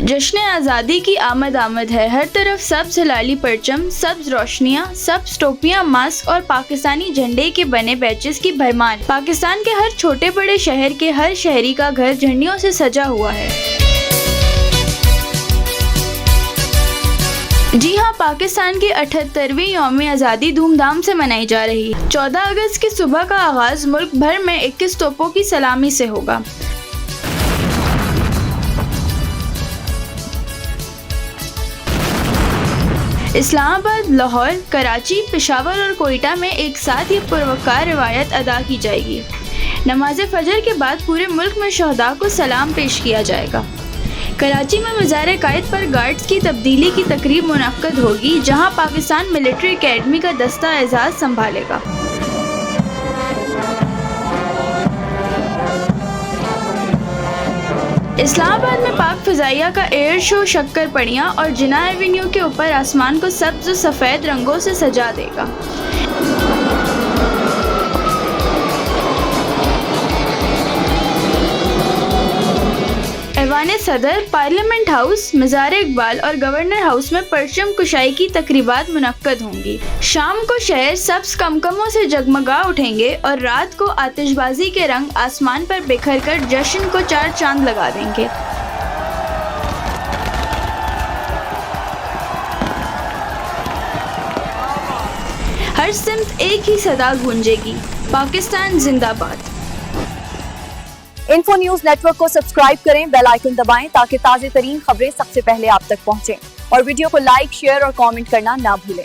जश्न आज़ादी की आमद आमद है, हर तरफ सब्ज हिलाली परचम, सब्ज रोशनियाँ, सब्ज टोपियाँ, मास्क और पाकिस्तानी झंडे के बने बैचेस की भरमार। पाकिस्तान के हर छोटे बड़े शहर के हर शहरी का घर झंडियों से सजा हुआ है। जी हाँ, पाकिस्तान की 78वीं यौम आज़ादी धूमधाम से मनाई जा रही है। 14 अगस्त की सुबह का आगाज मुल्क भर में 21 तोपों की सलामी से होगा। इस्लामाबाद, लाहौर, कराची, पेशावर और कोयटा में एक साथ ये पुरवकार रिवायत अदा की जाएगी। नमाज फजर के बाद पूरे मुल्क में शहदा को सलाम पेश किया जाएगा। कराची में मज़ार कायद पर गार्ड्स की तब्दीली की तकरीब मुनक्कद होगी, जहां पाकिस्तान मिलिट्री एकेडमी का दस्ता एजाज़ संभालेगा। इस्लामाबाद में पाक फ़िज़ाइया का एयर शो शक्कर पड़ियाँ और जिना एवेन्यू के ऊपर आसमान को सब्ज़ और सफ़ेद रंगों से सजा देगा। ऐवान सदर, पार्लियामेंट हाउस, मज़ार इकबाल और गवर्नर हाउस में परचम कुशाई की तकरीबात मुनक्कद होंगी। शाम को शहर सब्ज़ कमकमों से जगमगा उठेंगे और रात को आतिशबाजी के रंग आसमान पर बिखर कर जश्न को चार चांद लगा देंगे। हर सिमत एक ही सदा गूंजेगी, पाकिस्तान जिंदाबाद। इन्फो न्यूज नेटवर्क को सब्सक्राइब करें, बेल आइकन दबाएं ताकि ताज़ा तरीन खबरें सबसे पहले आप तक पहुंचें और वीडियो को लाइक, शेयर और कमेंट करना ना भूलें।